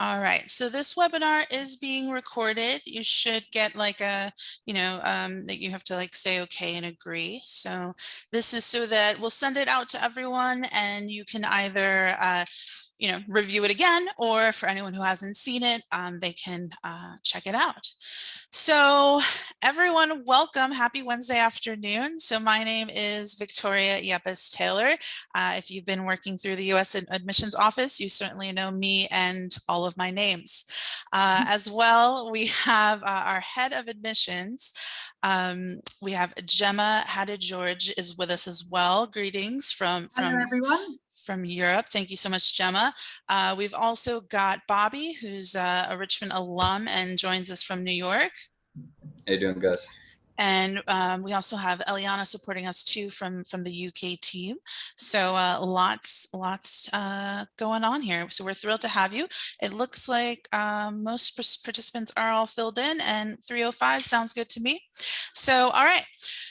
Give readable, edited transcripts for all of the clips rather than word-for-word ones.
All right, so this webinar is being recorded. You should get like a, that you have to like say okay and agree. So this is so that we'll send it out to everyone and you can either, review it again, or for anyone who hasn't seen it, they can check it out. So everyone, welcome. Happy Wednesday afternoon. So my name is Victoria Yepes Taylor. If you've been working through the U.S. Admissions Office, you certainly know me and all of my names. As well, we have our head of admissions. We have Gemma Hadid-George is with us as well. Greetings from Hello, everyone. From Europe. Thank you so much, Gemma. We've also got Bobby, who's a Richmond alum and joins us from New York. How you doing, guys? And we also have Eliana supporting us too from the UK team. So lots going on here. So we're thrilled to have you. It looks like most participants are all filled in, and 305 sounds good to me. So all right.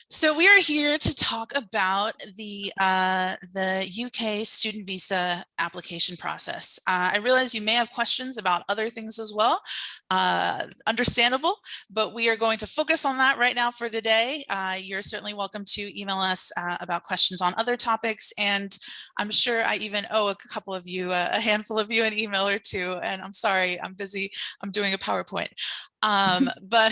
So we are here to talk about the UK student visa application process. I realize you may have questions about other things as well. Understandable, but we are going to focus on that right now for today. You're certainly welcome to email us about questions on other topics, and I'm sure I even owe a couple of you, a handful of you, an email or two, and I'm sorry, I'm busy, I'm doing a PowerPoint. But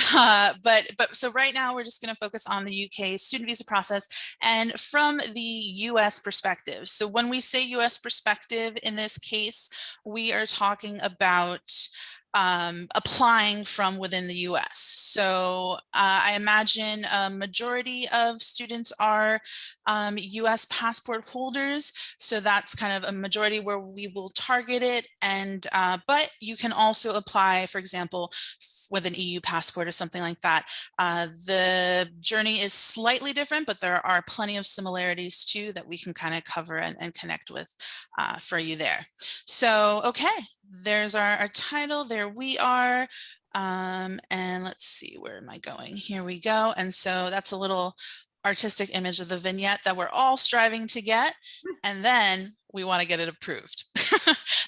so right now we're just going to focus on the UK student visa process and from the US perspective. So when we say US perspective in this case, we are talking about applying from within the US. So I imagine a majority of students are US passport holders. So that's kind of a majority where we will target it. And but you can also apply, for example, with an EU passport or something like that. The journey is slightly different, but there are plenty of similarities too that we can kind of cover and connect with for you there. So, okay. There's our title. There we are. And let's see, where am I going? Here we go. And so that's a little artistic image of the vignette that we're all striving to get. And then we want to get it approved.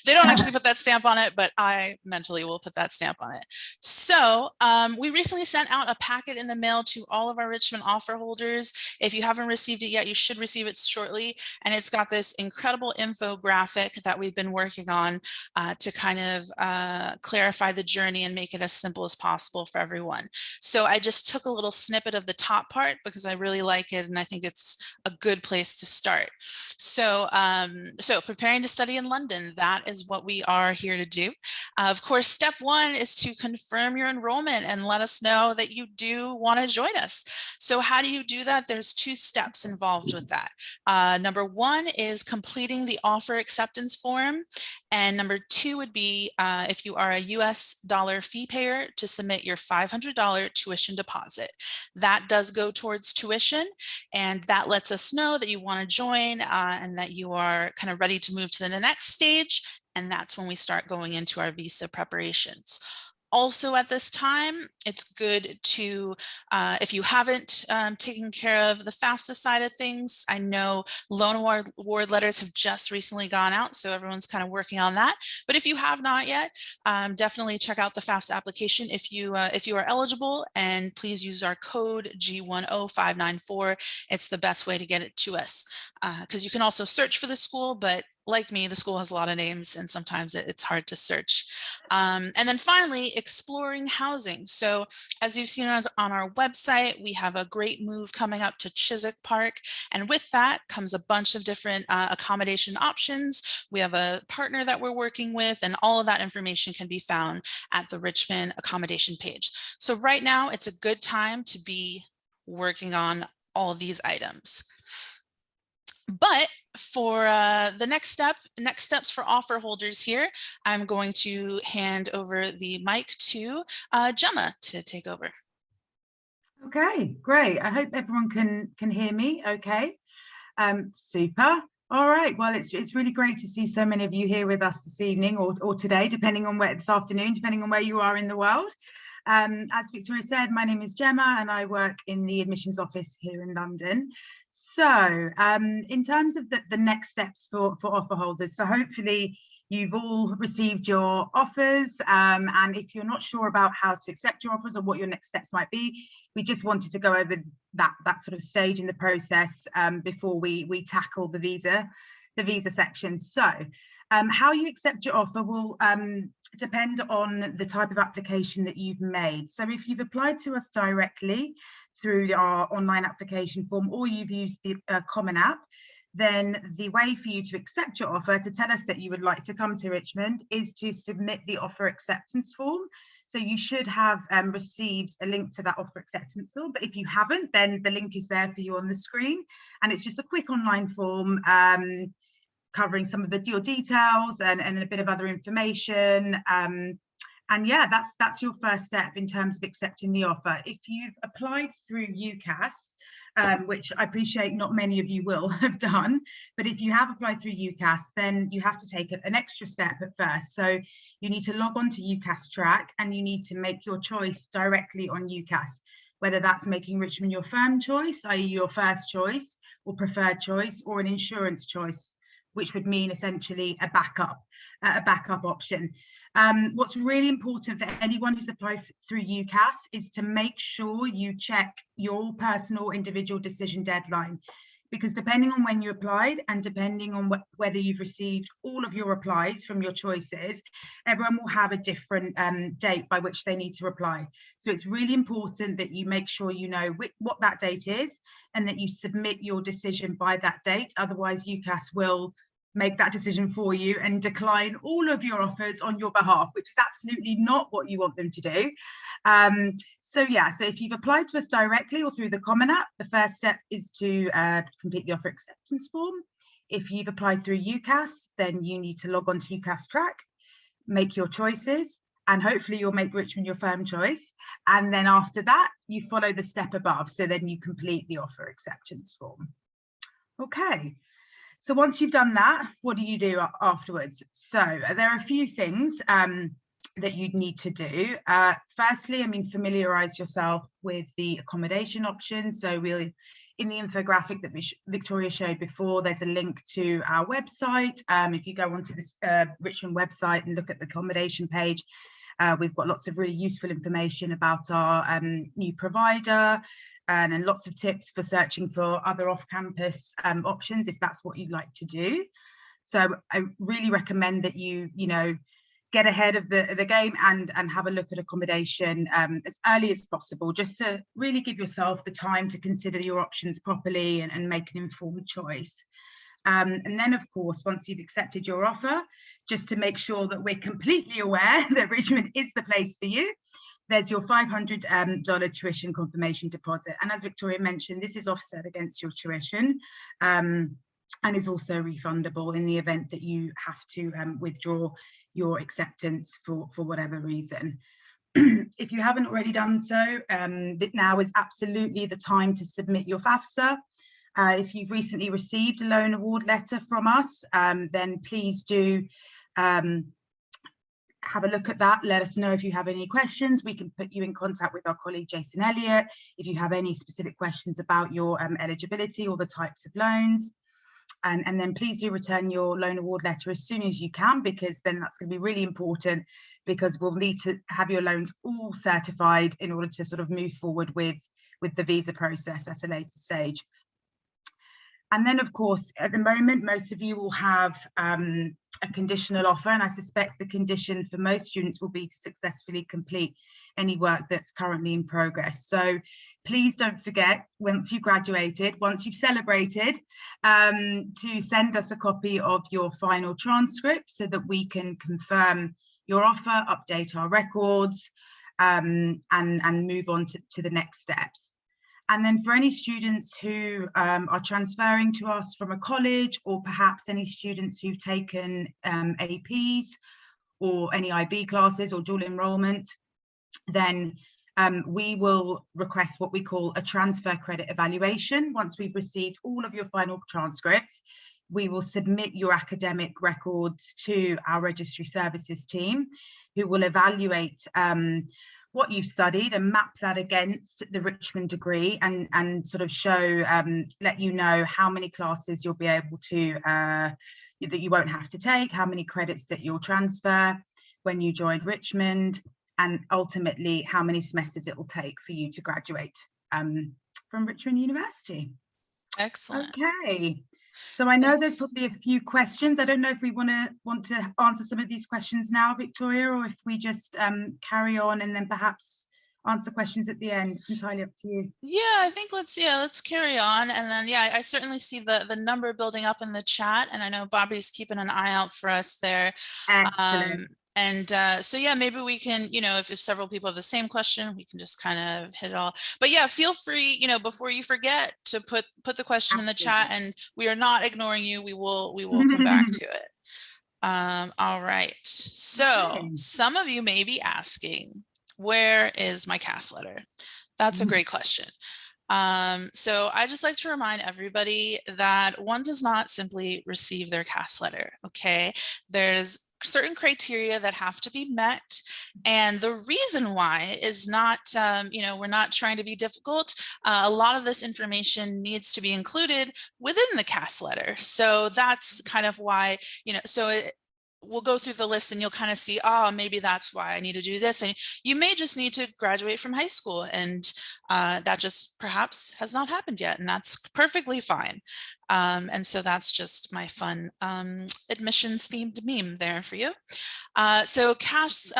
They don't actually put that stamp on it, but I mentally will put that stamp on it. So we recently sent out a packet in the mail to all of our Richmond offer holders. If you haven't received it yet, you should receive it shortly. And it's got this incredible infographic that we've been working on to kind of clarify the journey and make it as simple as possible for everyone. So I just took a little snippet of the top part because I really like it and I think it's a good place to start. So, so preparing to study in London, that is what we are here to do. Of course, step one is to confirm your enrollment and let us know that you do want to join us. So how do you do that? There's two steps involved with that. Number one is completing the offer acceptance form. And number two would be if you are a US dollar fee payer to submit your $500 tuition deposit. That does go towards tuition, and that lets us know that you want to join and that you are kind of ready to move to the next stage. And that's when we start going into our visa preparations. Also at this time, it's good to, if you haven't taken care of the FAFSA side of things, I know loan award letters have just recently gone out, so everyone's kind of working on that. But if you have not yet, definitely check out the FAFSA application if you are eligible, and please use our code G10594. It's the best way to get it to us, because you can also search for the school, but like me, the school has a lot of names and sometimes it's hard to search. And then finally, exploring housing. So as you've seen on our website, we have a great move coming up to Chiswick Park. And with that comes a bunch of different accommodation options. We have a partner that we're working with, and all of that information can be found at the Richmond accommodation page. So right now it's a good time to be working on all of these items. But for the next steps for offer holders here, I'm going to hand over the mic to Gemma to take over. Okay, great. I hope everyone can hear me okay. Super. All right, well, it's really great to see so many of you here with us this evening or today, depending on where, this afternoon, depending on where you are in the world. As Victoria said, my name is Gemma and I work in the admissions office here in London. So in terms of the next steps for offer holders, so hopefully you've all received your offers, and if you're not sure about how to accept your offers or what your next steps might be, we just wanted to go over that sort of stage in the process before we tackle the visa section. So how you accept your offer will depend on the type of application that you've made. So if you've applied to us directly through our online application form, or you've used the Common App, then the way for you to accept your offer, to tell us that you would like to come to Richmond, is to submit the offer acceptance form. So you should have received a link to that offer acceptance form, but if you haven't, then the link is there for you on the screen, and it's just a quick online form covering some of your details and a bit of other information. And yeah, that's your first step in terms of accepting the offer. If you've applied through UCAS, which I appreciate not many of you will have done, but if you have applied through UCAS, then you have to take an extra step at first. So you need to log on to UCAS Track, and you need to make your choice directly on UCAS, whether that's making Richmond your firm choice, i.e. your first choice or preferred choice, or an insurance choice, which would mean essentially a backup option. What's really important for anyone who's applied through UCAS is to make sure you check your personal individual decision deadline, because depending on when you applied and depending on whether you've received all of your replies from your choices, everyone will have a different date by which they need to reply. So it's really important that you make sure you know what that date is, and that you submit your decision by that date. Otherwise, UCAS will make that decision for you and decline all of your offers on your behalf, which is absolutely not what you want them to do. So if you've applied to us directly or through the Common App, the first step is to complete the offer acceptance form. If you've applied through UCAS, then you need to log on to UCAS Track, make your choices, and hopefully you'll make Richmond your firm choice. And then after that, you follow the step above. So then you complete the offer acceptance form. Okay. So once you've done that, what do you do afterwards? So there are a few things that you'd need to do. Firstly, familiarize yourself with the accommodation options. So in the infographic that Victoria showed before, there's a link to our website. If you go onto this Richmond website and look at the accommodation page, we've got lots of really useful information about our new provider, and lots of tips for searching for other off-campus options if that's what you'd like to do. So I really recommend that you get ahead of the game and have a look at accommodation as early as possible, just to really give yourself the time to consider your options properly and make an informed choice. And then, of course, once you've accepted your offer, just to make sure that we're completely aware that Richmond is the place for you, there's your $500 tuition confirmation deposit. And as Victoria mentioned, this is offset against your tuition and is also refundable in the event that you have to withdraw your acceptance for whatever reason. If you haven't already done so, now is absolutely the time to submit your FAFSA. If you've recently received a loan award letter from us, then please do have a look at that. Let us know if you have any questions. We can put you in contact with our colleague Jason Elliott if you have any specific questions about your eligibility or the types of loans. And then please do return your loan award letter as soon as you can, because then that's going to be really important, because we'll need to have your loans all certified in order to sort of move forward with the visa process at a later stage. And then, of course, at the moment, most of you will have a conditional offer, and I suspect the condition for most students will be to successfully complete any work that's currently in progress. So please don't forget, once you graduated, once you've celebrated, to send us a copy of your final transcript so that we can confirm your offer, update our records, and move on to the next steps. And then for any students who are transferring to us from a college, or perhaps any students who've taken APs or any IB classes or dual enrollment, then we will request what we call a transfer credit evaluation. Once we've received all of your final transcripts, we will submit your academic records to our registry services team, who will evaluate what you've studied and map that against the Richmond degree, and sort of show, let you know how many classes you'll be able to, that you won't have to take, how many credits that you'll transfer when you join Richmond, and ultimately how many semesters it will take for you to graduate from Richmond University. Excellent. Okay. So I know there's Thanks. probably a few questions. I don't know if we want to answer some of these questions now, Victoria, or if we just carry on and then perhaps answer questions at the end. It's entirely up to you. Yeah, I think let's carry on. And then, yeah, I certainly see the number building up in the chat, and I know Bobby's keeping an eye out for us there. Excellent. And so, yeah, maybe we can, if several people have the same question, we can just kind of hit it all. But yeah, feel free, before you forget, to put the question in the chat, and we are not ignoring you. We will come back to it. All right. So Okay. some of you may be asking, where is my CAS letter? That's a great question. So I just like to remind everybody that one does not simply receive their CAS letter. Okay, there's certain criteria that have to be met, and the reason why is not, we're not trying to be difficult. A lot of this information needs to be included within the CAS letter, so that's kind of why, we'll go through the list and you'll kind of see, oh, maybe that's why I need to do this. And you may just need to graduate from high school, and that just perhaps has not happened yet, and that's perfectly fine. And so that's just my fun admissions themed meme there for you. So CAS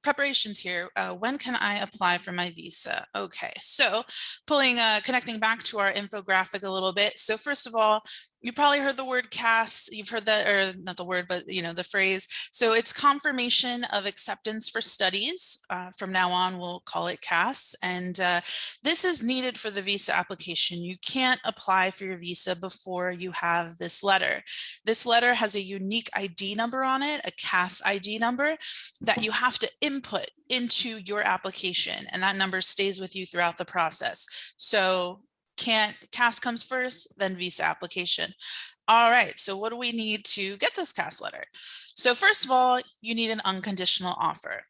preparations here. When can I apply for my visa? Okay, so connecting back to our infographic a little bit. So first of all, you probably heard the word CAS. You've heard that, or not the word, but the phrase. So it's confirmation of acceptance for studies. From now on, we'll call it CAS. And this is needed for the visa application. You can't apply for your visa before you have this letter. This letter has a unique ID number on it, a CAS ID number that you have to input into your application, and that number stays with you throughout the process. So CAS comes first, then visa application. All right, so what do we need to get this CAS letter? So first of all, you need an unconditional offer.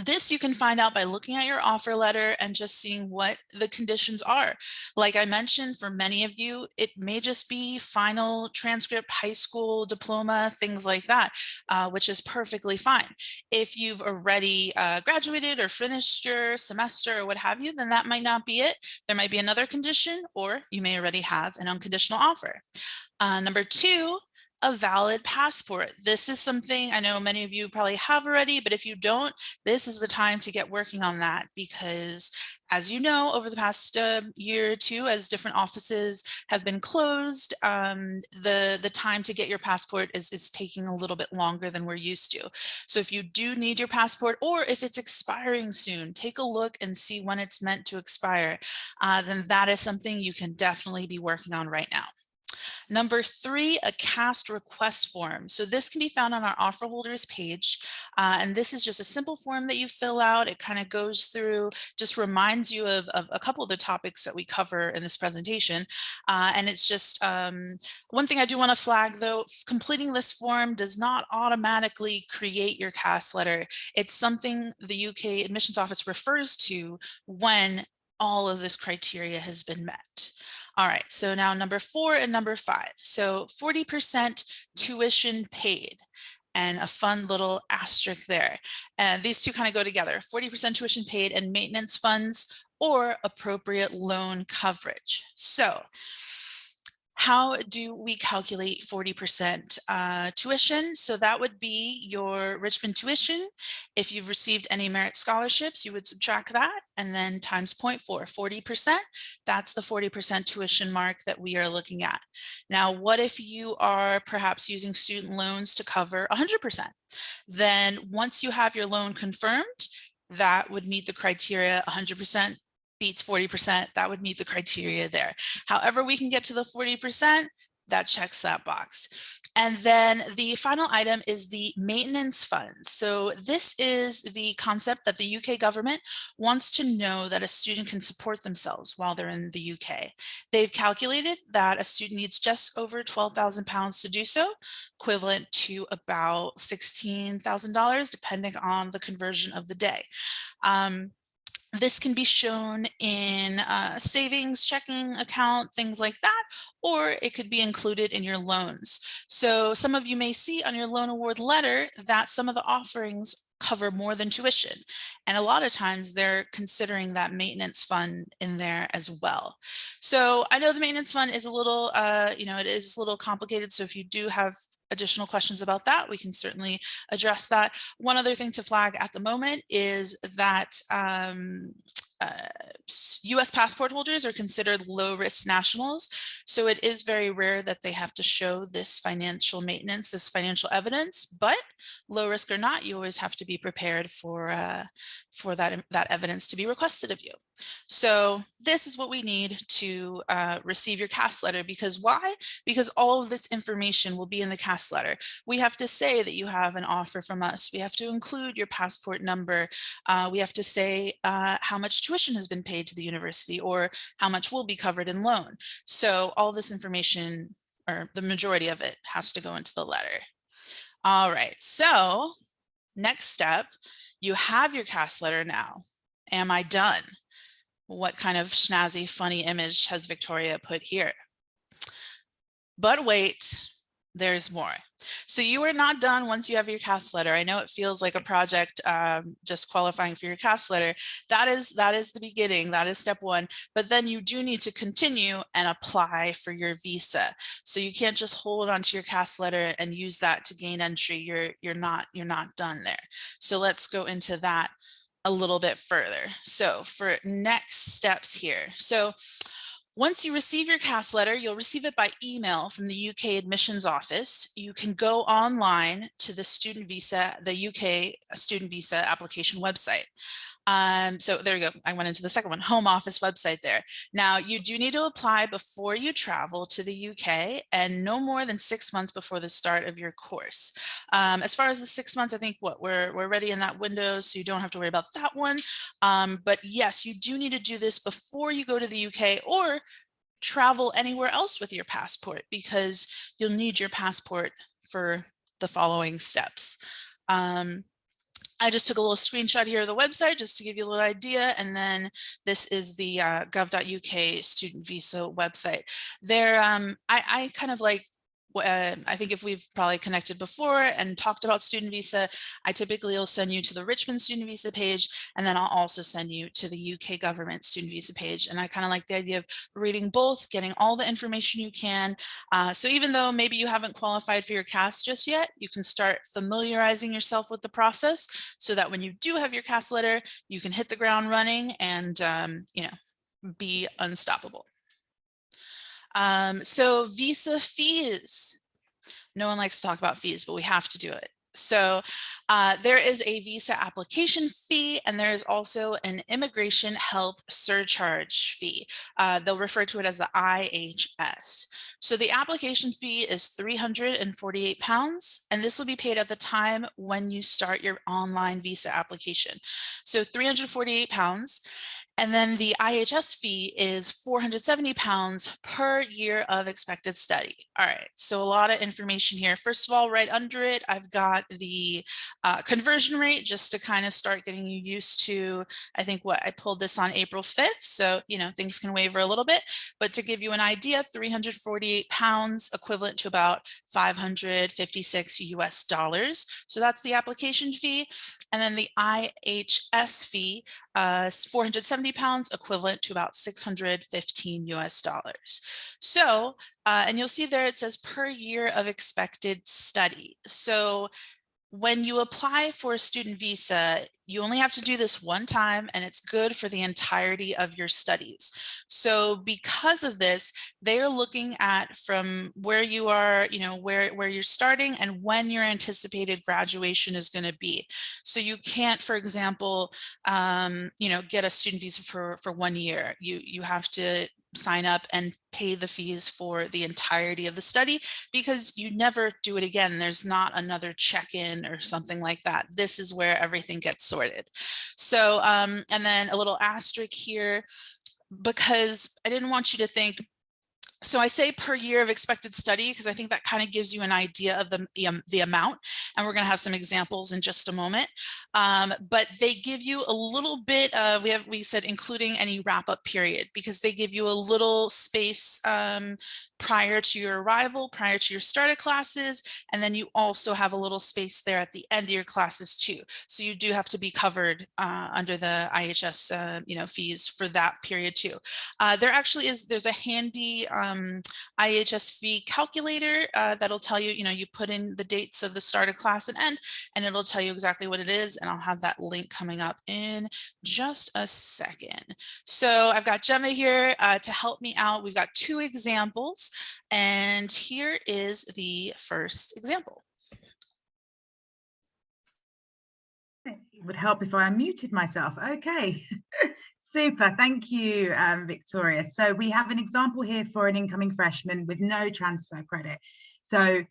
This you can find out by looking at your offer letter and just seeing what the conditions are. Like I mentioned, for many of you, it may just be final transcript, high school diploma, things like that, which is perfectly fine. If you've already graduated or finished your semester or what have you, then that might not be it. There might be another condition, or you may already have an unconditional offer. Number two, a valid passport. This is something I know many of you probably have already, but if you don't, this is the time to get working on that, because as you know, over the past year or two, as different offices have been closed, the time to get your passport is taking a little bit longer than we're used to. So if you do need your passport, or if it's expiring soon, take a look and see when it's meant to expire. Then that is something you can definitely be working on right now. Number three, a CAS request form. So this can be found on our offer holders page. And this is just a simple form that you fill out. It kind of goes through, just reminds you of a couple of the topics that we cover in this presentation. And it's just one thing I do want to flag though, completing this form does not automatically create your CAS letter. It's something the UK admissions office refers to when all of this criteria has been met. All right, so now number 4 and number 5. So 40% tuition paid, and a fun little asterisk there. And these two kind of go together, 40% tuition paid and maintenance funds or appropriate loan coverage. So how do we calculate 40% tuition? So that would be your Richmond tuition. If you've received any merit scholarships, you would subtract that and then times 0.4, 40%. That's the 40% tuition mark that we are looking at. Now, what if you are perhaps using student loans to cover 100%? Then once you have your loan confirmed, that would meet the criteria. 100% beats 40%, that would meet the criteria there. However we can get to the 40%, that checks that box. And then the final item is the maintenance fund. So this is the concept that the UK government wants to know that a student can support themselves while they're in the UK. They've calculated that a student needs just over £12,000 to do so, equivalent to about $16,000, depending on the conversion of the day. This can be shown in savings, checking account, things like that, or it could be included in your loans. So some of you may see on your loan award letter that some of the offerings cover more than tuition. And a lot of times they're considering that maintenance fund in there as well. So I know the maintenance fund is a little, it is a little complicated. So if you do have additional questions about that, we can certainly address that. One other thing to flag at the moment is that US passport holders are considered low-risk nationals. So it is very rare that they have to show this financial maintenance, this financial evidence, but low risk or not, you always have to be prepared for that evidence to be requested of you. So this is what we need to receive your CAS letter. Because why? Because all of this information will be in the CAS letter. We have to say that you have an offer from us. We have to include your passport number. We have to say how much tuition has been paid to the university or how much will be covered in loan. So all this information, or the majority of it, has to go into the letter. All right, so next step, you have your CAS letter now. Am I done? What kind of snazzy, funny image has Victoria put here? But wait, there's more. So you are not done once you have your CAS letter. I know it feels like a project just qualifying for your CAS letter. That is the beginning. That is step one. But then you do need to continue and apply for your visa. So you can't just hold onto your CAS letter and use that to gain entry. You're not done there. So let's go into that a little bit further. So for next steps here. So once you receive your CAS letter, you'll receive it by email from the UK admissions office. You can go online to the the UK student visa application website. So there you go. I went into the second one, Home Office website there. Now you do need to apply before you travel to the UK and no more than 6 months before the start of your course. As far as the 6 months, I think we're already in that window, so you don't have to worry about that one. But yes, you do need to do this before you go to the UK or travel anywhere else with your passport, because you'll need your passport for the following steps. I just took a little screenshot here of the website just to give you a little idea. And then this is the gov.uk student visa website. There, I kind of like, I think if we've probably connected before and talked about student visa, I typically will send you to the Richmond student visa page, and then I'll also send you to the UK government student visa page. And I kind of like the idea of reading both, getting all the information you can. So even though maybe you haven't qualified for your CAS just yet, you can start familiarizing yourself with the process so that when you do have your CAS letter, you can hit the ground running and be unstoppable. So visa fees. No one likes to talk about fees, but we have to do it. So there is a visa application fee, and there is also an immigration health surcharge fee. They'll refer to it as the IHS. So the application fee is £348, and this will be paid at the time when you start your online visa application. So £348. And then the IHS fee is £470 per year of expected study. All right, so a lot of information here. First of all, right under it, I've got the conversion rate just to kind of start getting you used to, I think I pulled this on April 5th. So, things can waver a little bit, but to give you an idea, £348 equivalent to about $556 US. So that's the application fee. And then the IHS fee is £470 equivalent to about $615 US. So, and you'll see there it says per year of expected study. So when you apply for a student visa, you only have to do this one time, and it's good for the entirety of your studies. So because of this, they are looking at from where you are, where you're starting and when your anticipated graduation is going to be. So you can't, for example, get a student visa for 1 year. You have to sign up and pay the fees for the entirety of the study, because you never do it again. There's not another check-in or something like that. This is where everything gets sorted. So, and then a little asterisk here, because I didn't want you to think, so I say per year of expected study, because I think that kind of gives you an idea of the amount, and we're going to have some examples in just a moment. But they give you a little bit of, we said including any wrap-up period, because they give you a little space prior to your arrival, prior to your start of classes, and then you also have a little space there at the end of your classes too. So you do have to be covered under the IHS fees for that period too. There's a handy IHS fee calculator that'll tell you, you put in the dates of the start of class and end, and it'll tell you exactly what it is. And I'll have that link coming up in just a second. So I've got Gemma here to help me out. We've got 2 examples, and here is the first example. It would help if I unmuted myself. Okay. Super, thank you, Victoria. So we have an example here for an incoming freshman with no transfer credit. So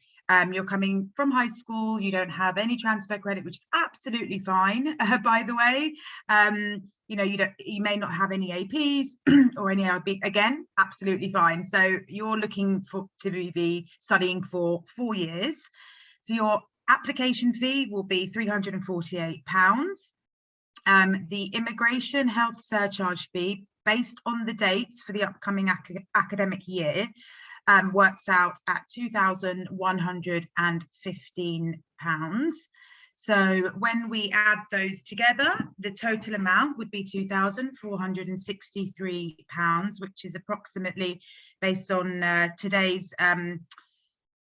you're coming from high school, you don't have any transfer credit, which is absolutely fine, by the way. You may not have any APs or any IB, again, absolutely fine. So you're looking to be studying for 4 years. So your application fee will be £348. The immigration health surcharge fee, based on the dates for the upcoming academic year, works out at £2,115. So when we add those together, the total amount would be £2,463, which is approximately, based on today's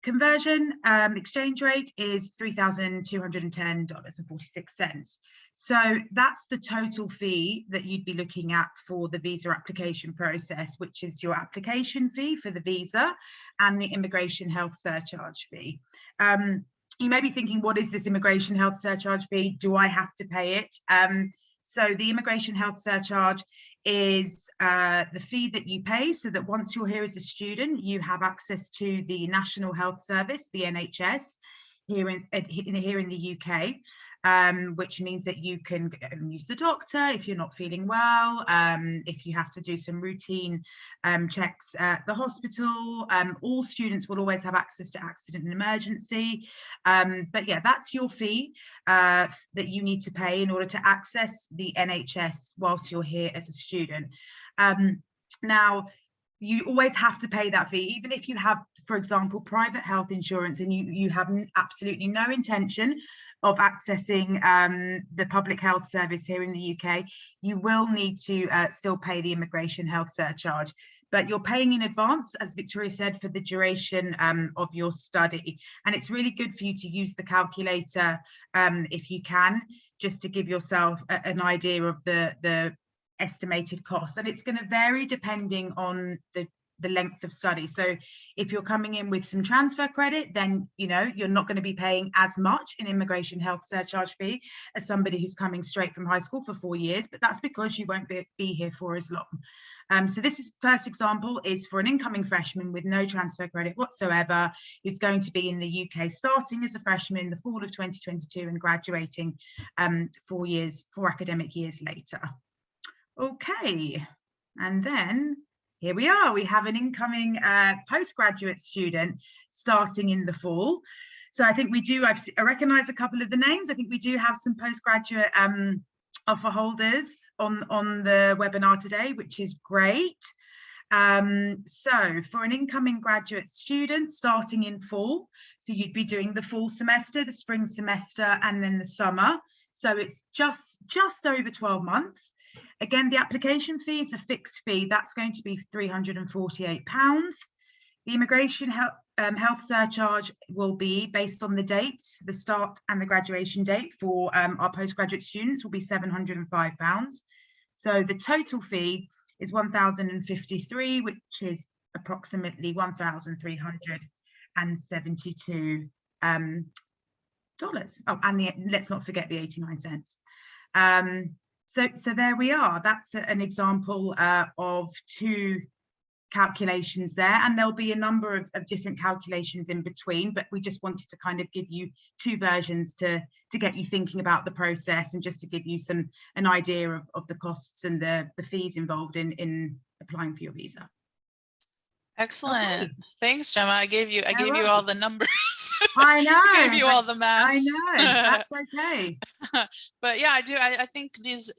conversion exchange rate, is $3,210.46. So that's the total fee that you'd be looking at for the visa application process, which is your application fee for the visa and the immigration health surcharge fee. You may be thinking, what is this immigration health surcharge fee? Do I have to pay it? So the immigration health surcharge is the fee that you pay so that once you're here as a student, you have access to the National Health Service, the NHS, here in the UK, which means that you can use the doctor if you're not feeling well, if you have to do some routine checks at the hospital. All students will always have access to accident and emergency. But yeah, that's your fee that you need to pay in order to access the NHS whilst you're here as a student. Now, you always have to pay that fee, even if you have, for example, private health insurance and you have absolutely no intention of accessing the public health service here in the UK, you will need to still pay the immigration health surcharge. But you're paying in advance, as Victoria said, for the duration of your study. And it's really good for you to use the calculator if you can, just to give yourself an idea of the estimated cost. And it's going to vary depending on the length of study. So if you're coming in with some transfer credit, then you're not going to be paying as much in immigration health surcharge fee as somebody who's coming straight from high school for 4 years, but that's because you won't be here for as long. So this first example is for an incoming freshman with no transfer credit whatsoever, who's going to be in the UK starting as a freshman in the fall of 2022 and graduating 4 academic years later. Okay, and then here we are. We have an incoming postgraduate student starting in the fall. So I think I recognise a couple of the names. I think we do have some postgraduate offer holders on the webinar today, which is great. So for an incoming graduate student starting in fall, so you'd be doing the fall semester, the spring semester, and then the summer. So it's just over 12 months. Again, the application fee is a fixed fee. That's going to be £348. The immigration health surcharge will be based on the dates, the start and the graduation date for our postgraduate students will be £705. So the total fee is £1,053, which is approximately $1,372. Oh, and let's not forget the 89 cents. So there we are. That's an example of two calculations there, and there'll be a number of different calculations in between, but we just wanted to kind of give you two versions to get you thinking about the process, and just to give you an idea of the costs and the fees involved in applying for your visa. Excellent. Okay. Thanks, Gemma. I gave you all the numbers. I know. I gave you all the math. I know. That's okay. But yeah, I think these,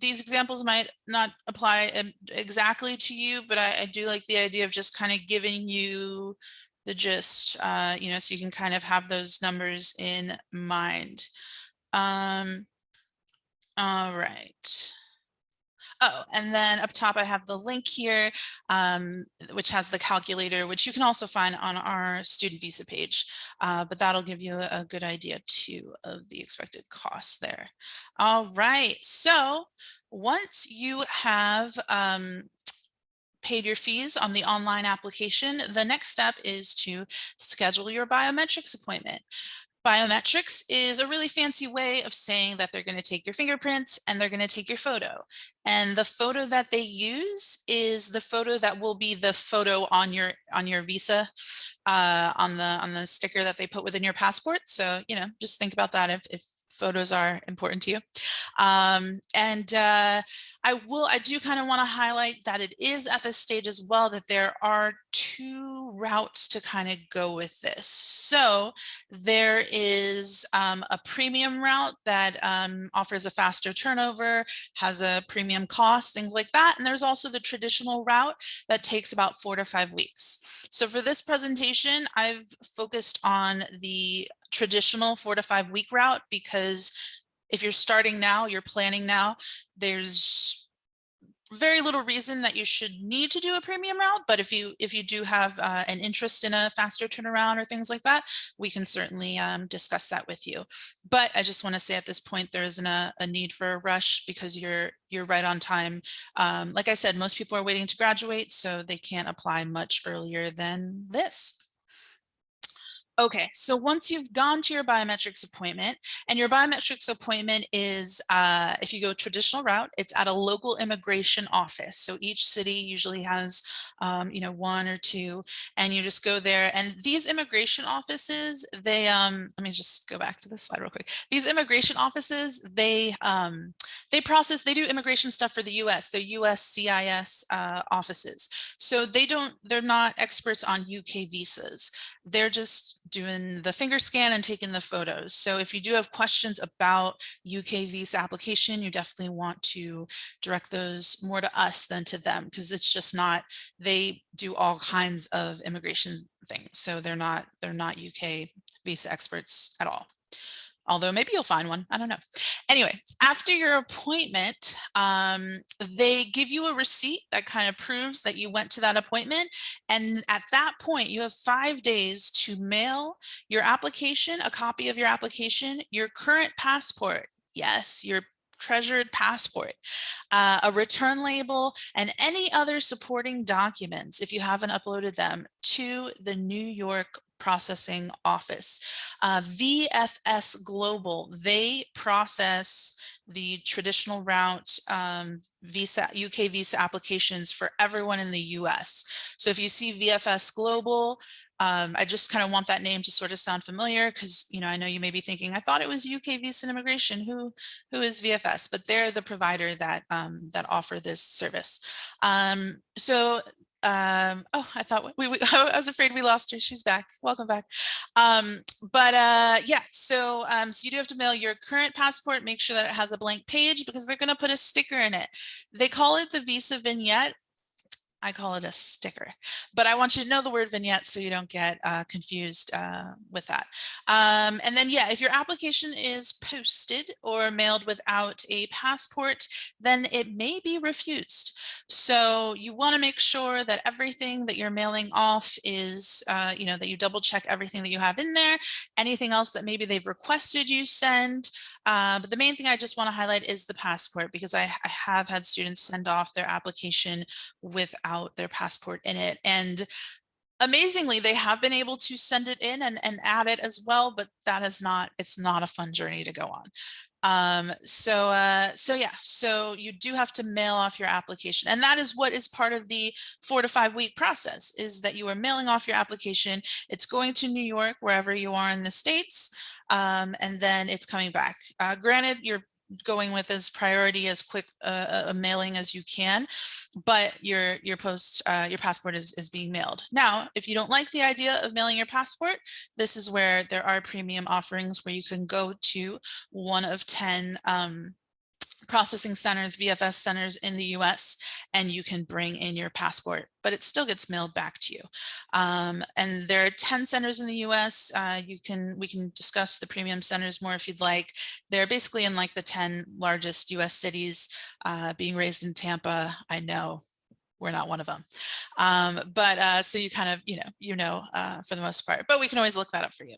these examples might not apply exactly to you, but I do like the idea of just kind of giving you the gist, so you can kind of have those numbers in mind. All right. Oh, and then up top, I have the link here, which has the calculator, which you can also find on our student visa page. But that'll give you a good idea too of the expected costs there. All right. So once you have paid your fees on the online application, the next step is to schedule your biometrics appointment. Biometrics is a really fancy way of saying that they're going to take your fingerprints and they're going to take your photo. And the photo that they use is the photo that will be the photo on your visa, on the sticker that they put within your passport. So, just think about that if photos are important to you. I do kind of want to highlight that it is at this stage as well that there are two routes to kind of go with this. So there is a premium route that offers a faster turnover, has a premium cost, things like that. And there's also the traditional route that takes about 4 to 5 weeks. So for this presentation, I've focused on the traditional 4 to 5 week route, because if you're starting now, you're planning now, there's very little reason that you should need to do a premium route. But if you do have an interest in a faster turnaround or things like that, we can certainly discuss that with you. But I just want to say at this point, there isn't a need for a rush, because you're right on time. Like I said, most people are waiting to graduate, so they can't apply much earlier than this. Okay, so once you've gone to your biometrics appointment, and your biometrics appointment is, if you go traditional route, it's at a local immigration office. So each city usually has, 1 or 2, and you just go there. And these immigration offices, they, let me just go back to this slide real quick. These immigration offices, they do immigration stuff for the US, they're USCIS offices. So they're not experts on UK visas. They're just doing the finger scan and taking the photos. So if you do have questions about UK visa application, you definitely want to direct those more to us than to them, because it's just not, they do all kinds of immigration things. So they're not UK visa experts at all. Although maybe you'll find one, I don't know. Anyway, after your appointment, they give you a receipt that kind of proves that you went to that appointment. And at that point, you have 5 days to mail your application, a copy of your application, your current passport. Yes, your treasured passport, a return label, and any other supporting documents, if you haven't uploaded them, to the New York processing office. VFS Global, they process the traditional route UK visa applications for everyone in the US. So if you see VFS Global, I just kind of want that name to sort of sound familiar, because I know you may be thinking, I thought it was UK Visa and Immigration. Who is VFS? But they're the provider that that offer this service. Oh, I thought I was afraid we lost her. She's back. Welcome back. Yeah, so you do have to mail your current passport. Make sure that it has a blank page, because they're going to put a sticker in it. They call it the visa vignette. I call it a sticker, but I want you to know the word vignette so you don't get confused with that. And then, yeah, if your application is posted or mailed without a passport, then it may be refused. So you want to make sure that everything that you're mailing off is, that you double check everything that you have in there, anything else that maybe they've requested you send. But the main thing I just want to highlight is the passport, because I have had students send off their application without their passport in it. And Amazingly, they have been able to send it in and add it as well, but it's not a fun journey to go on. So yeah, so you do have to mail off your application, and that is what is part of the 4 to 5 week process, is that you are mailing off your application. It's going to New York, wherever you are in the States, and then it's coming back. Granted, you're going with as priority as quick a mailing as you can, but your passport is being mailed. Now, if you don't like the idea of mailing your passport, this is where there are premium offerings where you can go to one of 10 processing centers, VFS centers in the US, and you can bring in your passport, but it still gets mailed back to you. And there are 10 centers in the US. We can discuss the premium centers more if you'd like. They're basically in like the 10 largest US cities. Being raised in Tampa, I know we're not one of them. But so you kind of, for the most part, but we can always look that up for you.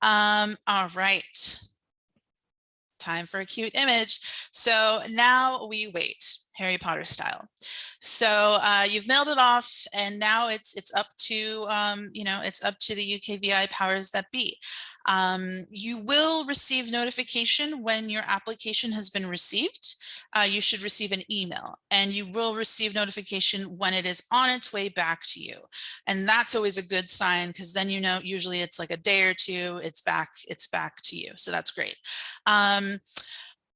All right. Time for a cute image. So now we wait, Harry Potter style. So you've mailed it off, and now it's up to it's up to the UKVI powers that be. You will receive notification when your application has been received. You should receive an email, and you will receive notification when it is on its way back to you. And that's always a good sign, because then usually it's like a day or two, it's back to you. So that's great.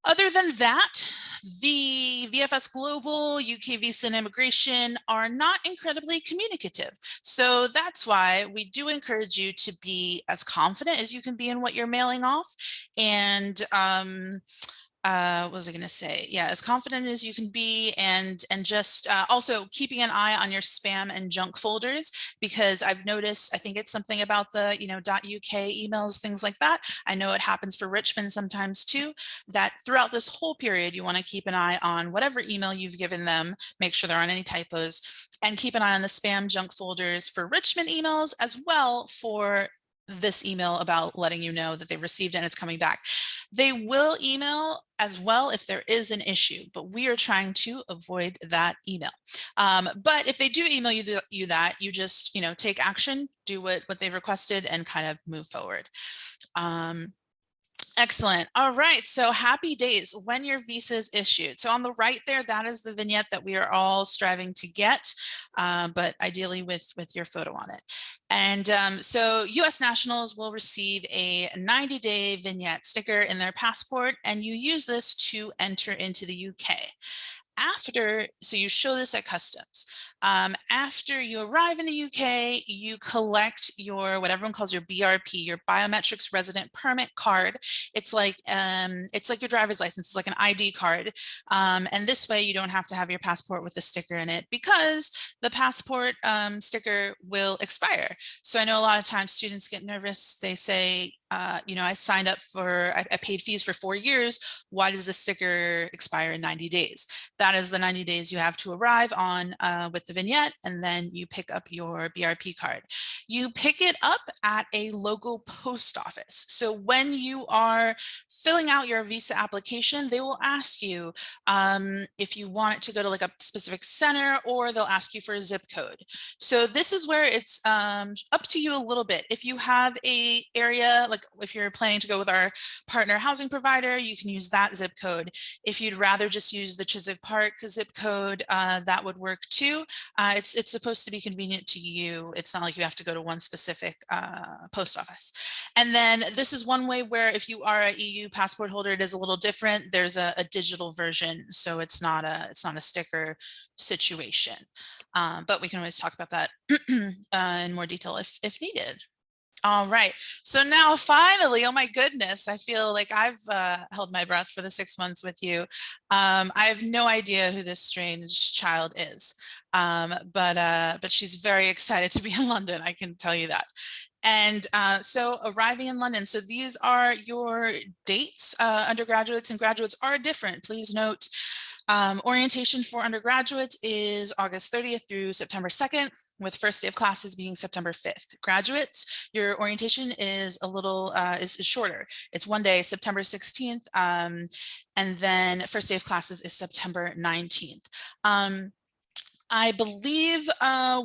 Other than that, the VFS Global, UK Visa and Immigration are not incredibly communicative. So that's why we do encourage you to be as confident as you can be in what you're mailing off. And what was I going to say? Yeah, as confident as you can be, and just also keeping an eye on your spam and junk folders, because I've noticed, I think it's something about the .uk emails, things like that. I know it happens for Richmond sometimes too, that throughout this whole period, you want to keep an eye on whatever email you've given them, make sure there aren't any typos, and keep an eye on the spam junk folders for Richmond emails, as well for this email about letting you know that they received it and it's coming back. They will email as well if there is an issue, but we are trying to avoid that email. But if they do email you that, you just take action, do what they've requested, and kind of move forward. Excellent. All right. So happy days when your visa is issued. So on the right there, that is the vignette that we are all striving to get, but ideally with your photo on it. And so US nationals will receive a 90-day vignette sticker in their passport, and you use this to enter into the UK. So you show this at customs. After you arrive in the UK, you collect what everyone calls your BRP, your Biometrics Resident Permit card. It's like your driver's license. It's like an ID card. And this way you don't have to have your passport with a sticker in it, because the passport sticker will expire. So I know a lot of times students get nervous. They say, I signed up I paid fees for 4 years. Why does the sticker expire in 90 days? That is the 90 days you have to arrive on with the vignette, and then you pick up your BRP card. You pick it up at a local post office. So when you are filling out your visa application, they will ask you if you want it to go to like a specific center, or they'll ask you for a zip code. So this is where it's up to you a little bit. If you have a area, like if you're planning to go with our partner housing provider, you can use that zip code. If you'd rather just use the Chiswick Park zip code, that would work too. It's supposed to be convenient to you. It's not like you have to go to one specific post office. And then this is one way where if you are an EU passport holder, it is a little different. There's a digital version, so it's not a sticker situation. But we can always talk about that in more detail if needed. All right. So now finally, oh my goodness, I feel like I've held my breath for the 6 months with you. I have no idea who this strange child is, but she's very excited to be in London. I can tell you that. And so arriving in London, so these are your dates. Undergraduates and graduates are different. Please note, orientation for undergraduates is August 30th through September 2nd, with first day of classes being September 5th. Graduates, your orientation is a little is shorter. It's 1 day, September 16th, and then first day of classes is September 19th. I believe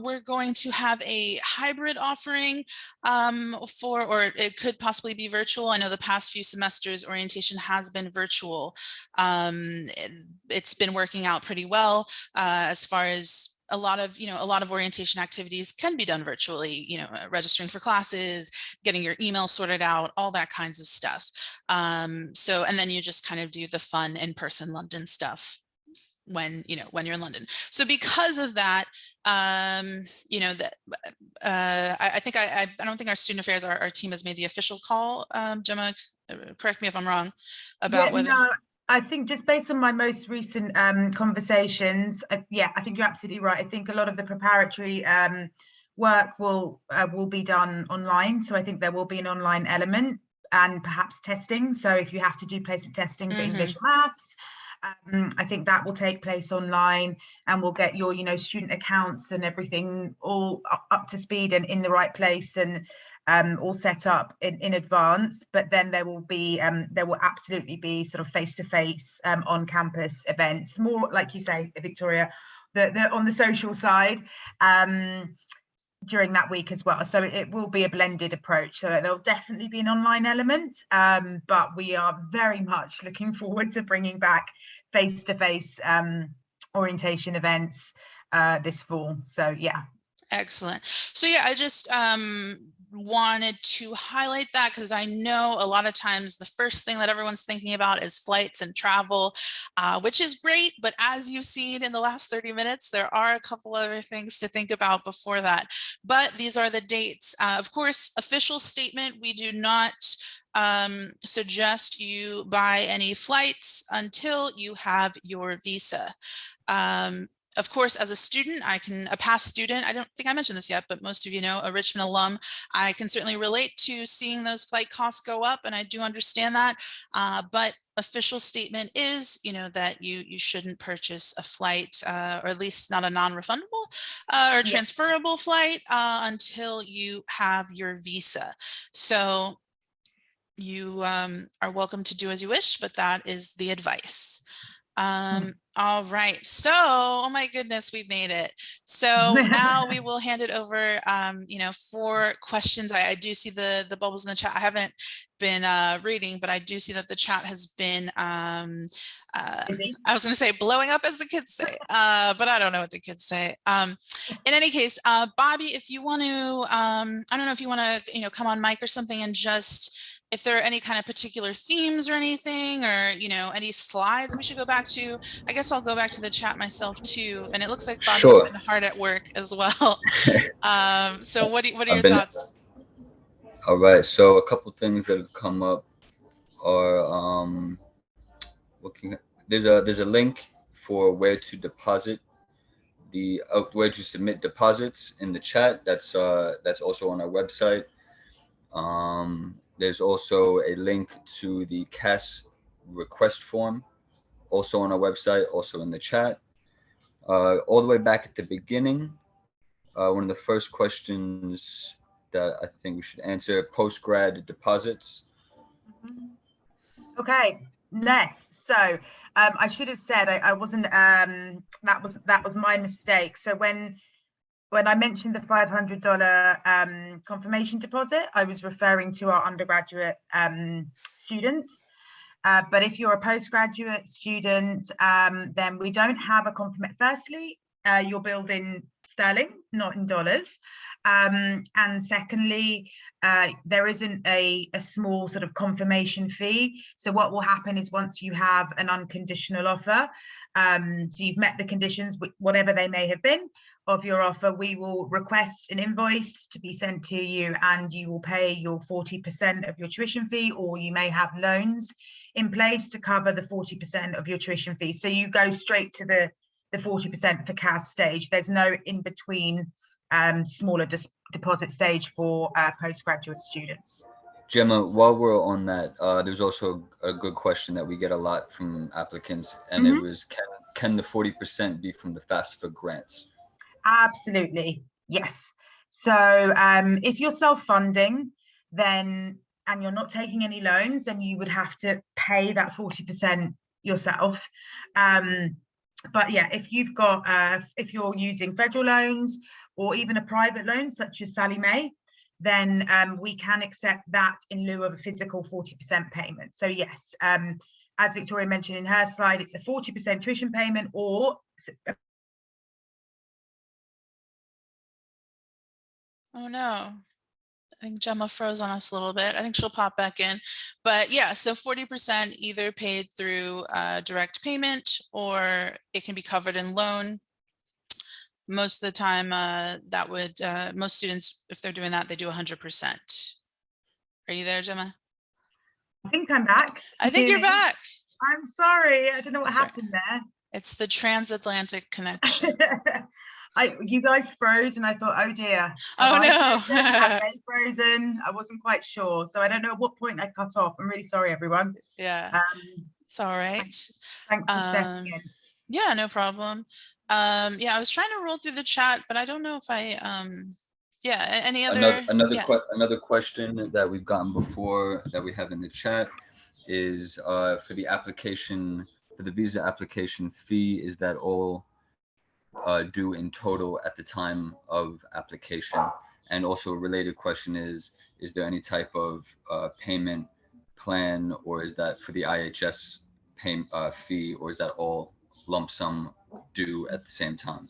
we're going to have a hybrid offering or it could possibly be virtual. I know the past few semesters orientation has been virtual. It's been working out pretty well as far as a lot of orientation activities can be done virtually, registering for classes, getting your email sorted out, all that kinds of stuff. So, and then you just kind of do the fun in-person London stuff when you're in London. So because of that, I think I don't think our student affairs, our team has made the official call. Gemma, correct me if I'm wrong about whether. No, I think just based on my most recent conversations, I think you're absolutely right. I think a lot of the preparatory work will be done online. So I think there will be an online element and perhaps testing. So if you have to do placement testing for English or maths, I think that will take place online, and we'll get your, student accounts and everything all up to speed and in the right place and all set up in advance. But then there will absolutely be sort of face-to-face on campus events, more like you say, Victoria, the on the social side during that week as well. So it will be a blended approach. So there'll definitely be an online element, but we are very much looking forward to bringing back face-to-face orientation events this fall. So yeah. Excellent. So yeah, I just wanted to highlight that because I know a lot of times the first thing that everyone's thinking about is flights and travel, which is great. But as you've seen in the last 30 minutes, there are a couple other things to think about before that. But these are the dates. Of course, official statement, we do not suggest you buy any flights until you have your visa. Of course, as a student, a past student, I don't think I mentioned this yet, but most of you know, a Richmond alum, I can certainly relate to seeing those flight costs go up, and I do understand that. But official statement is, that you shouldn't purchase a flight, or at least not a non-refundable or transferable flight until you have your visa. So you are welcome to do as you wish, but that is the advice. All right, so oh my goodness, we've made it. So now we will hand it over for questions. I do see the bubbles in the chat. I haven't been reading, but I do see that the chat has been I was going to say blowing up, as the kids say, but I don't know what the kids say. In any case, Bobby, if you want to I don't know if you want to come on mic or something, and just if there are any kind of particular themes or anything, or any slides we should go back to. I guess I'll go back to the chat myself too, and it looks like Bobby's been hard at work as well. So what are your thoughts? All right, so a couple things that have come up are there's a link for where to deposit where to submit deposits in the chat. That's also on our website. There's also a link to the CAS request form, also on our website, also in the chat. All the way back at the beginning, one of the first questions that I think we should answer, post-grad deposits. Okay, yes. So I should have said I wasn't. That was my mistake. So when I mentioned the $500 confirmation deposit, I was referring to our undergraduate students. But if you're a postgraduate student, then we don't have a confirmation. Firstly, you're billed in sterling, not in dollars. And secondly, there isn't a small sort of confirmation fee. So what will happen is once you have an unconditional offer, so you've met the conditions, whatever they may have been, of your offer, we will request an invoice to be sent to you, and you will pay your 40% of your tuition fee, or you may have loans in place to cover the 40% of your tuition fee. So you go straight to the 40% for CAS stage. There's no in between smaller deposit stage for postgraduate students. Gemma, while we're on that, there's also a good question that we get a lot from applicants, and it was, can the 40% be from the FAFSA grants? Absolutely, yes. So if you're self-funding, then, and you're not taking any loans, then you would have to pay that 40% yourself. But yeah, if you've got, if you're using federal loans or even a private loan such as Sally Mae, then we can accept that in lieu of a physical 40% payment. So yes, as Victoria mentioned in her slide, it's a 40% tuition payment or. Oh no. I think Gemma froze on us a little bit. I think she'll pop back in. But yeah, so 40% either paid through direct payment or it can be covered in loan. Most of the time, that would, most students, if they're doing that, they do 100%. Are you there, Gemma? I think I'm back. I think you're back. I'm sorry. I don't know what That's all right. happened there. It's the transatlantic connection. You guys froze and I thought, oh dear. Oh Have no. they frozen? I wasn't quite sure. So I don't know at what point I cut off. I'm really sorry, everyone. Yeah, it's all right. Thanks for stepping in. Yeah, no problem. Yeah, I was trying to roll through the chat, but I don't know if I, yeah, any other? Another question that we've gotten before that we have in the chat is for the application, for the visa application fee, is that all due in total at the time of application? And also a related question is there any type of payment plan, or is that for the IHS fee, or is that all lump sum due at the same time?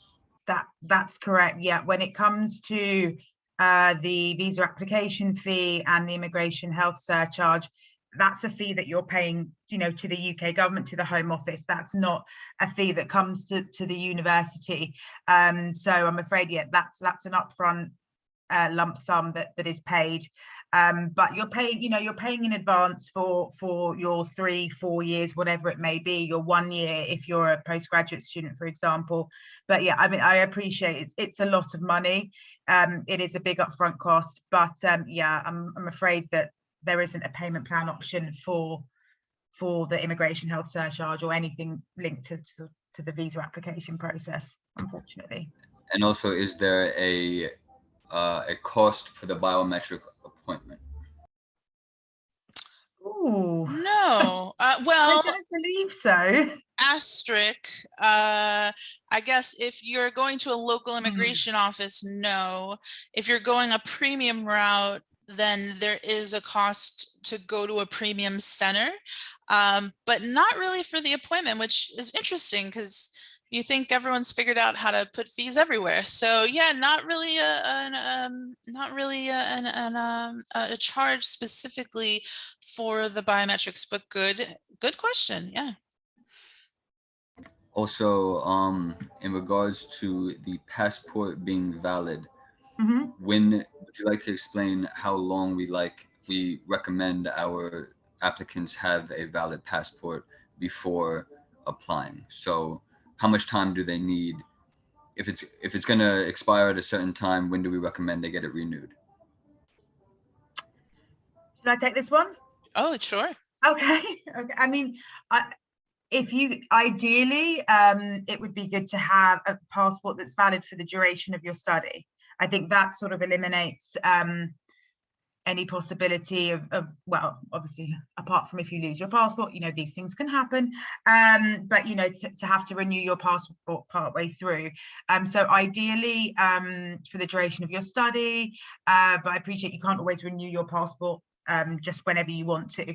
That's correct. Yeah, when it comes to the visa application fee and the immigration health surcharge, that's a fee that you're paying, you know, to the UK government, to the Home Office. That's not a fee that comes to the university. So I'm afraid, yeah, that's an upfront lump sum that is paid. But you're paying, you know, you're paying in advance for your 3-4 years, whatever it may be, your 1 year if you're a postgraduate student, for example. But yeah, I mean, I appreciate it's a lot of money. It is a big upfront cost, but yeah, I'm afraid that there isn't a payment plan option for the immigration health surcharge or anything linked to the visa application process, unfortunately. And also, is there a cost for the biometric appointment? Ooh, No, well, I don't believe so. asterisk, I guess if you're going to a local immigration office, no. If you're going a premium route, then there is a cost to go to a premium center, but not really for the appointment, which is interesting because you think everyone's figured out how to put fees everywhere. So yeah, not really a charge specifically for the biometrics, but good question. Yeah. Also, in regards to the passport being valid, Mm-hmm. when would you like to explain how long we recommend our applicants have a valid passport before applying? So how much time do they need? If it's going to expire at a certain time, when do we recommend they get it renewed? Should I take this one? Oh, sure. Okay. Okay. I mean, if you ideally, it would be good to have a passport that's valid for the duration of your study. I think that sort of eliminates any possibility of, well, obviously, apart from if you lose your passport, you know, these things can happen. But, you know, to have to renew your passport partway through. So ideally, for the duration of your study, but I appreciate you can't always renew your passport just whenever you want to.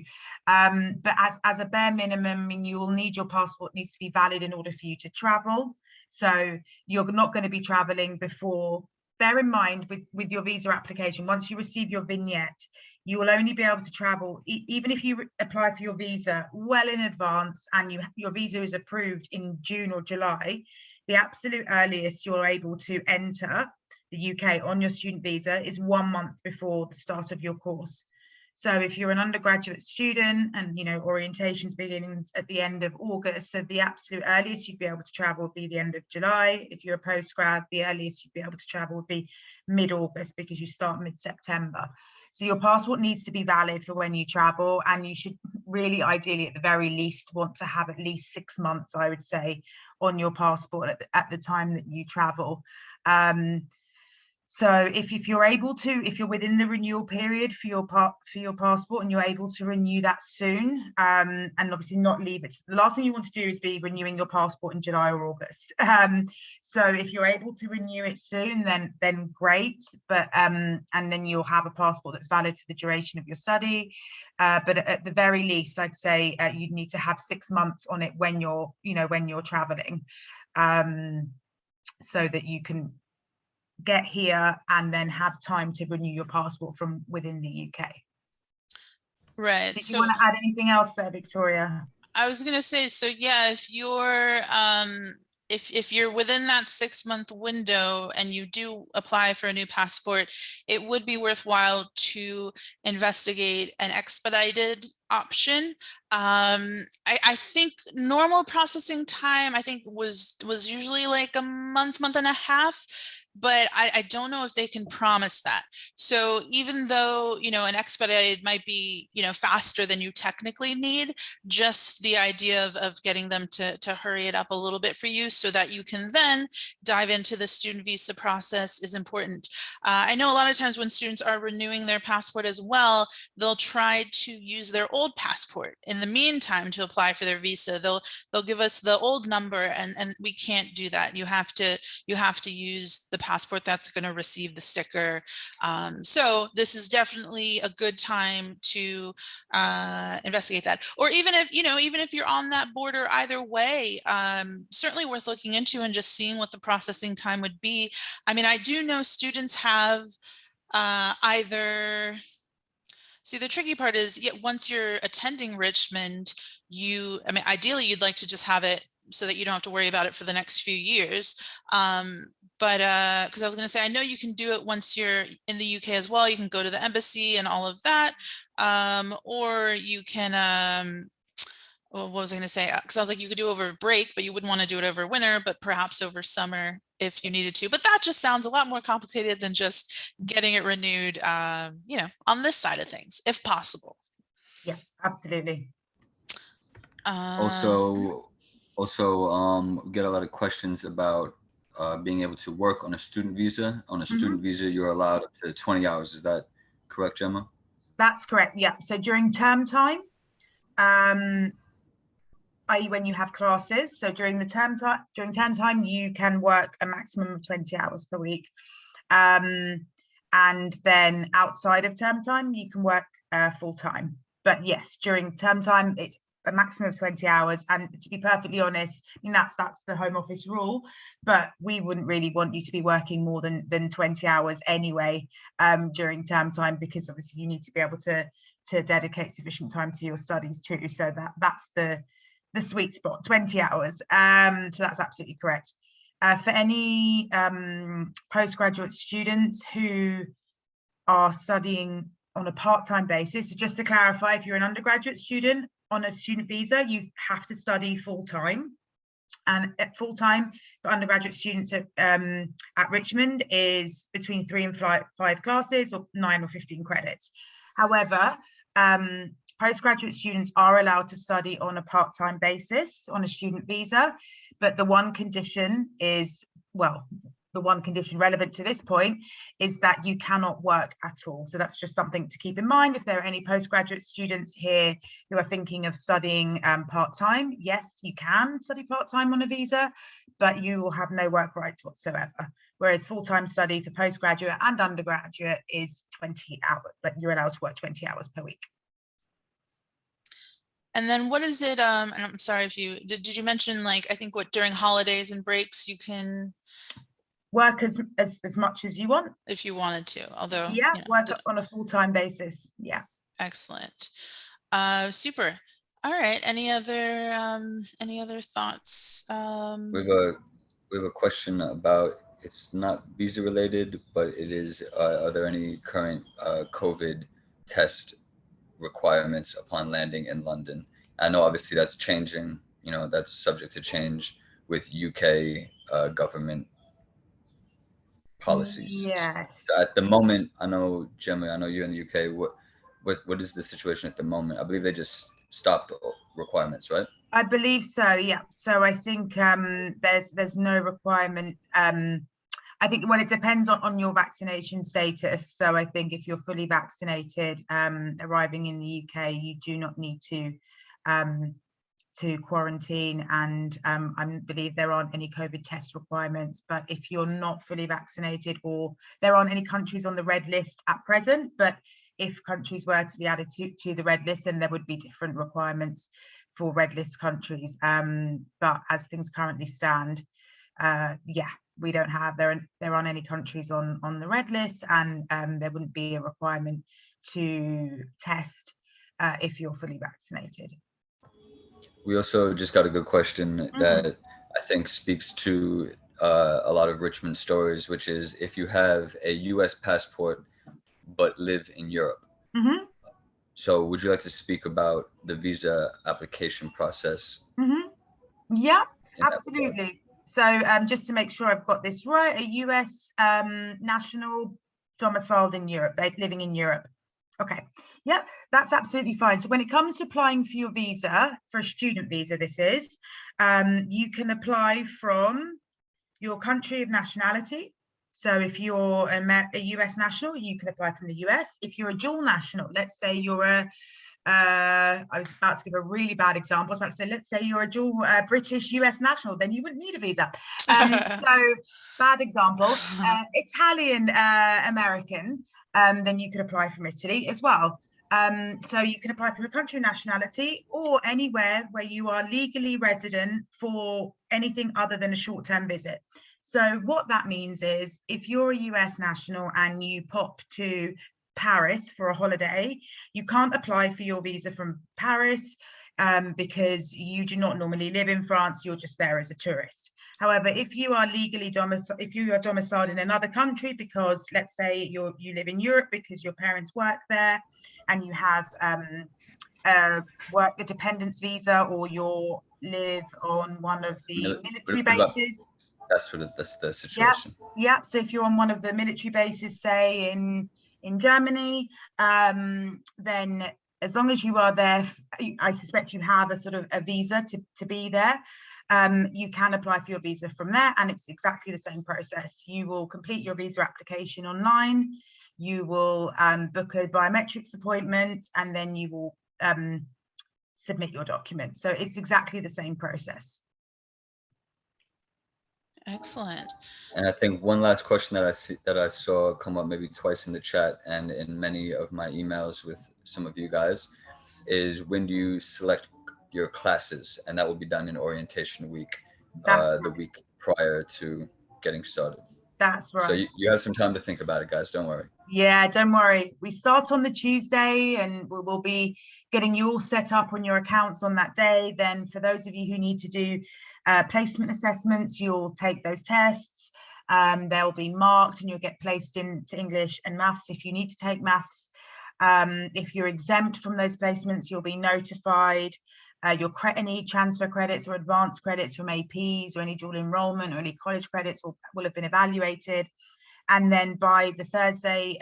But as a bare minimum, I mean, you will need your passport needs to be valid in order for you to travel. So you're not going to be traveling before. Bear in mind with your visa application, once you receive your vignette, you will only be able to travel, even if you apply for your visa well in advance and your visa is approved in June or July, the absolute earliest you're able to enter the UK on your student visa is 1 month before the start of your course. So if you're an undergraduate student and, you know, orientation's beginning at the end of August, so the absolute earliest you'd be able to travel would be the end of July. If you're a postgrad, the earliest you'd be able to travel would be mid-August because you start mid-September. So your passport needs to be valid for when you travel, and you should really ideally at the very least want to have at least 6 months, I would say, on your passport at the time that you travel. So if you're able to, if you're within the renewal period for your passport and you're able to renew that soon, and obviously not leave it, the last thing you want to do is be renewing your passport in July or August. So if you're able to renew it soon, then great. But and then you'll have a passport that's valid for the duration of your study. But at the very least, I'd say you'd need to have 6 months on it when you're, when you're traveling, so that you can get here and then have time to renew your passport from within the UK. Right. Did you want to add anything else there, Victoria? I was going to say, so yeah, if you're if you're within that 6-month window and you do apply for a new passport, it would be worthwhile to investigate an expedited option. I think normal processing time, I think was usually like a month and a half, but I don't know if they can promise that. So even though, an expedited might be, faster than you technically need, just the idea of getting them to hurry it up a little bit for you so that you can then dive into the student visa process is important. I know a lot of times when students are renewing their passport as well, they'll try to use their old passport in the meantime to apply for their visa. They'll give us the old number, and we can't do that. You have to use the passport that's going to receive the sticker. So this is definitely a good time to investigate that. Or even if you're on that border either way, certainly worth looking into and just seeing what the processing time would be. I mean, I do know students have either. See, the tricky part is, once you're attending Richmond, ideally you'd like to just have it so that you don't have to worry about it for the next few years. But because I was going to say, I know you can do it once you're in the UK as well. You can go to the embassy and all of that, or you can. Well, what was I going to say? Because I was like, you could do over break, but you wouldn't want to do it over winter, but perhaps over summer if you needed to. But that just sounds a lot more complicated than just getting it renewed, on this side of things, if possible. Yeah, absolutely. Also, get a lot of questions about being able to work on a student visa. On a student visa, you're allowed up to 20 hours. Is that correct, Gemma? That's correct. Yeah. So during term time, i.e. when you have classes, so during term time, you can work a maximum of 20 hours per week. And then outside of term time, you can work full time. But yes, during term time, it's a maximum of 20 hours. And to be perfectly honest, I mean, that's the Home Office rule, but we wouldn't really want you to be working more than 20 hours anyway during term time, because obviously you need to be able to dedicate sufficient time to your studies too. So that's the sweet spot, 20 hours. So that's absolutely correct. For any postgraduate students who are studying on a part-time basis, so just to clarify, if you're an undergraduate student on a student visa, you have to study full-time. And at full-time for undergraduate students at Richmond is between 3 and 5 classes, or 9 or 15 credits. However, postgraduate students are allowed to study on a part-time basis on a student visa, but the one condition relevant to this point is that you cannot work at all. So that's just something to keep in mind. If there are any postgraduate students here who are thinking of studying part-time, yes, you can study part-time on a visa, but you will have no work rights whatsoever. Whereas full-time study for postgraduate and undergraduate is 20 hours, but you're allowed to work 20 hours per week. And then what is it? And I'm sorry if you did you mention, like, I think during holidays and breaks you can work as much as you want if you wanted to, although work on a full-time basis. Excellent. Super. All right, any other thoughts? We have a question about, it's not visa related, but it is, are there any current COVID test requirements upon landing in London? I know obviously that's changing, that's subject to change with UK government policies. Yes. So at the moment, I know, Gemma, I know you're in the UK. What is the situation at the moment? I believe they just stopped requirements, right? I believe so, yeah. So I think there's no requirement. I think, well, it depends on your vaccination status. So I think if you're fully vaccinated, arriving in the UK, you do not need to quarantine, and I believe there aren't any COVID test requirements. But if you're not fully vaccinated, or there aren't any countries on the red list at present, but if countries were to be added to the red list, then there would be different requirements for red list countries. But as things currently stand, yeah, we don't have, there aren't any countries on the red list, and there wouldn't be a requirement to test if you're fully vaccinated. We also just got a good question that I think speaks to a lot of Richmond stories, which is if you have a US passport but live in Europe. So would you like to speak about the visa application process? Yeah, absolutely. So just to make sure I've got this right, a US national domiciled in Europe, living in Europe. Okay, yep, that's absolutely fine. So when it comes to applying for your visa, for a student visa, this is, you can apply from your country of nationality. So if you're a US national, you can apply from the US. If you're a dual national, let's say you're a, I was about to give a really bad example. I was about to say, let's say you're a dual British US national, then you wouldn't need a visa. So bad example. Italian American, then you could apply from Italy as well. So you can apply from a country of nationality or anywhere where you are legally resident for anything other than a short-term visit. So what that means is if you're a US national and you pop to Paris for a holiday, you can't apply for your visa from Paris because you do not normally live in France, you're just there as a tourist. However, if you are legally domiciled in another country, because let's say you live in Europe because your parents work there and you have work the dependence visa, or you live on one of the military bases. That's the situation. Yeah. So if you're on one of the military bases, say in Germany, then as long as you are there, I suspect you have a sort of a visa to be there. You can apply for your visa from there, and it's exactly the same process. You will complete your visa application online. You will book a biometrics appointment, and then you will submit your documents. So it's exactly the same process. Excellent. And I think one last question that I saw come up maybe twice in the chat and in many of my emails with some of you guys is, when do you select your classes? And that will be done in orientation week, the week prior to getting started. That's right. So you have some time to think about it, guys. Don't worry. Yeah, don't worry. We start on the Tuesday, and we'll be getting you all set up on your accounts on that day. Then for those of you who need to do placement assessments, you'll take those tests. They'll be marked and you'll get placed into English and maths if you need to take maths. If you're exempt from those placements, you'll be notified. Any transfer credits or advanced credits from APs or any dual enrollment or any college credits will have been evaluated. And then by the Thursday,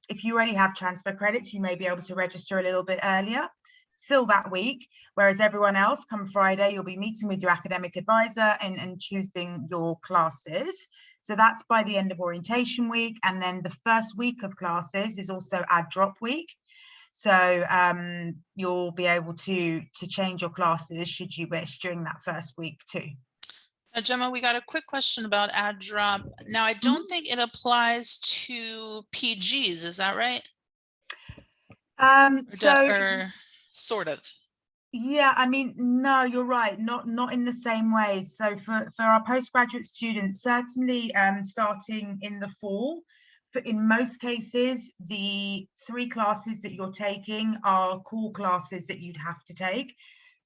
if you already have transfer credits, you may be able to register a little bit earlier, still that week. Whereas everyone else, come Friday, you'll be meeting with your academic advisor and choosing your classes. So that's by the end of orientation week. And then the first week of classes is also add drop week. So you'll be able to change your classes should you wish during that first week too. Gemma, we got a quick question about add drop. Now, I don't think it applies to PGs. Is that right? Or sort of. Yeah, I mean, no, you're right. Not in the same way. So for our postgraduate students, certainly starting in the fall, in most cases, the 3 classes that you're taking are core classes that you'd have to take.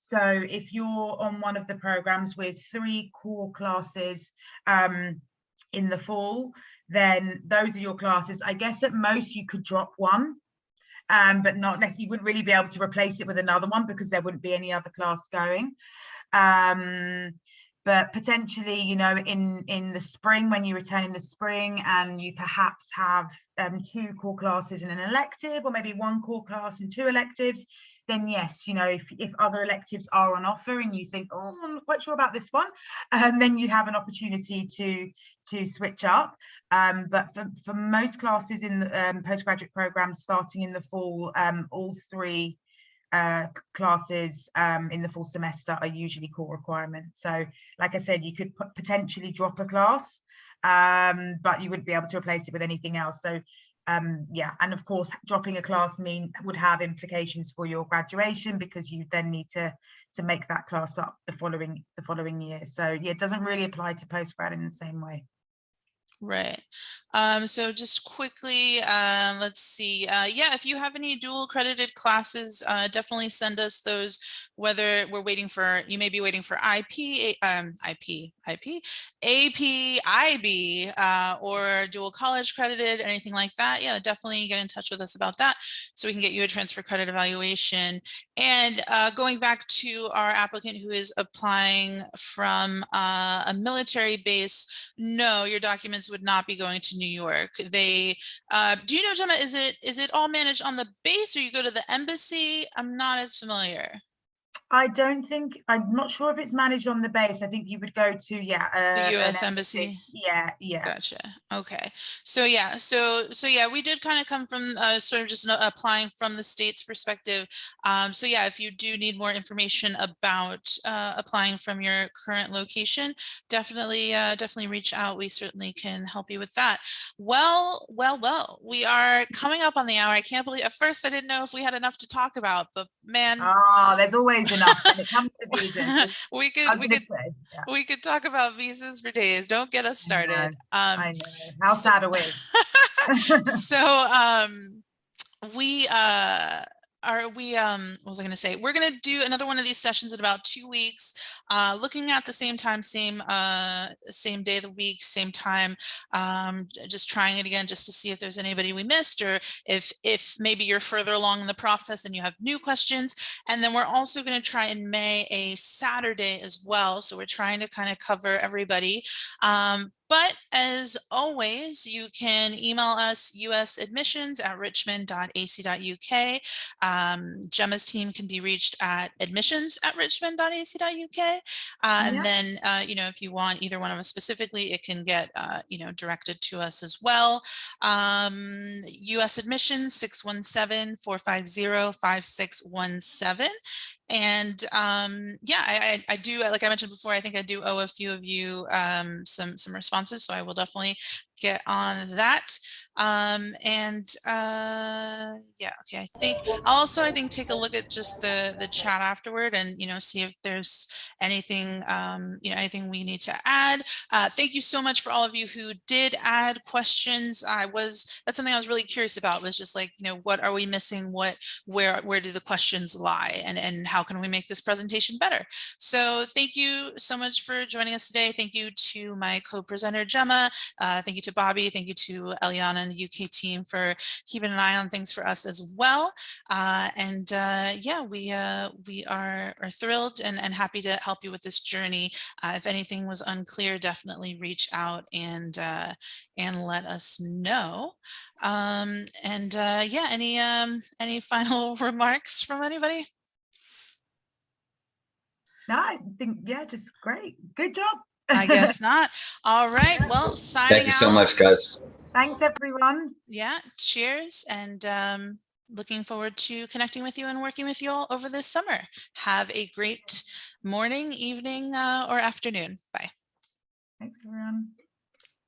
So if you're on one of the programs with 3 core classes in the fall, then those are your classes. I guess at most you could drop one, but not necessarily, you wouldn't really be able to replace it with another one because there wouldn't be any other class going. But potentially, you know, in the spring, when you return in the spring and you perhaps have 2 core classes in an elective, or maybe 1 core class and 2 electives, then yes, you know, if other electives are on offer and you think, oh, I'm not quite sure about this one, then you have an opportunity to switch up. But for most classes in the postgraduate programs starting in the fall, all 3 classes in the full semester are usually core requirements. So like I said, you could potentially drop a class, but you wouldn't be able to replace it with anything else. So yeah, and of course dropping a class would have implications for your graduation, because you then need to make that class up the following year. So yeah, it doesn't really apply to postgrad in the same way. Right. So just quickly, let's see. Yeah, if you have any dual accredited classes, definitely send us those, whether we're waiting for, you may be waiting for IP, AP, IB, or dual college credited, anything like that. Yeah, definitely get in touch with us about that so we can get you a transfer credit evaluation. And going back to our applicant who is applying from a military base, no, your documents would not be going to New York. They, do you know, Gemma, is it all managed on the base, or you go to the embassy? I'm not as familiar. I'm not sure if it's managed on the base. I think you would go to, The US an embassy. Yeah. Gotcha. Okay. So yeah, so yeah, we did kind of come from sort of just applying from the state's perspective. So yeah, if you do need more information about applying from your current location, definitely reach out. We certainly can help you with that. Well, we are coming up on the hour. I can't believe, at first I didn't know if we had enough to talk about, but man, there's always enough when it comes to visas. we could talk about visas for days. Don't get us started. I know. How sad are we? So what was I going to say? We're going to do another one of these sessions in about 2 weeks, looking at the same time, same day of the week, same time, just trying it again, just to see if there's anybody we missed, or if maybe you're further along in the process and you have new questions. And then we're also going to try in May a Saturday as well. So we're trying to kind of cover everybody. But as always, you can email us usadmissions@richmond.ac.uk. Gemma's team can be reached at admissions@richmond.ac.uk. And then, you know, if you want either one of us specifically, it can get, you know, directed to us as well. US admissions 617-450-5617. And yeah, I do, like I mentioned before, I think I do owe a few of you some responses, so I will definitely get on that. Yeah, okay, I think I think take a look at just the chat afterward, and, you know, see if there's anything, you know, anything we need to add. Thank you so much for all of you who did add questions. That's something I was really curious about, was just like, you know, what are we missing? Where do the questions lie, and how can we make this presentation better? So thank you so much for joining us today. Thank you to my co-presenter Gemma. Thank you to Bobby. Thank you to Eliana and the UK team for keeping an eye on things for us as well. Yeah, we are thrilled and happy to help you with this journey. If anything was unclear, definitely reach out and let us know. Yeah, any final remarks from anybody? No, I think, yeah, just great. Good job. I guess not. All right. Well, signing out. Thank you so much, guys. Thanks, everyone. Yeah, cheers. And looking forward to connecting with you and working with you all over this summer. Have a great morning, evening, or afternoon. Bye. Thanks, everyone.